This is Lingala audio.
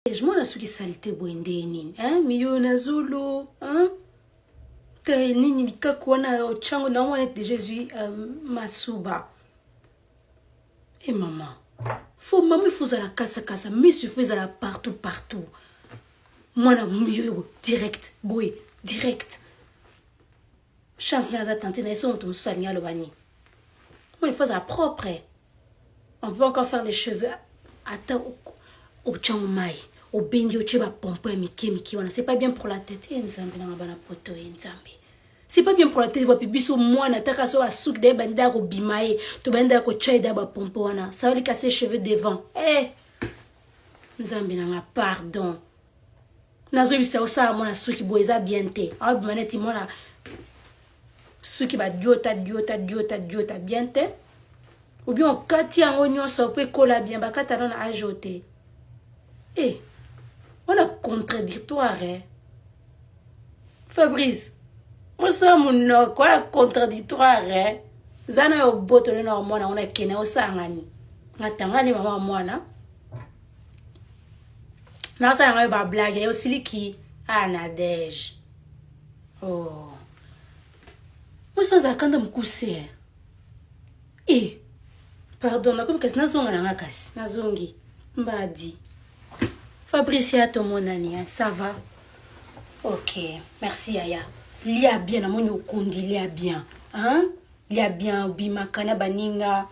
Je m'en suis salité boindeni, hein, miyo na zulu, hein, te nini nikakwana ochango na mwana de Jésus masuba. Et maman, maman il faut la casa, mais suffit à la partout. Moi na miyo direct, boy, direct. Chance na za tante na son ton salia le bani. Moi il faut ça propre. On peut encore faire les cheveux attends au chango mai. Au bendio cheba pompo ya miki wana c'est pas bien pour la tête nzambe na bana poto nzambe c'est pas bien pour la tête wa bibiso mwana taka so asuk de banda ko bimae to banda ko chaida ba pompo wana ça va lui casser les cheveux devant nzambe na pardon nazo bisa osa mwana suki boeza bien te a maneti mwana suki ba diota bien te ou bien kati yango nyonso pe kola bien ba kata na ajouter on a contradictoire, hein? Fabrice, moi ça mon quoi contradictoire, hein? Zana yo boto le no mwana on a kene o sangani. Ngatangani mama mwana. Na sanga ba blague yo siliki na dej. Oh. Moi ça zakanda mkuse. Pardon, na comme que nazonga na ngakasi, nazongi. Mbadi. Fabricia, ton mon ami, ça va? Ok, merci Yaya. Lia bien, mon kondi, lia bien. Hein? Lia bien, bimakana baninga.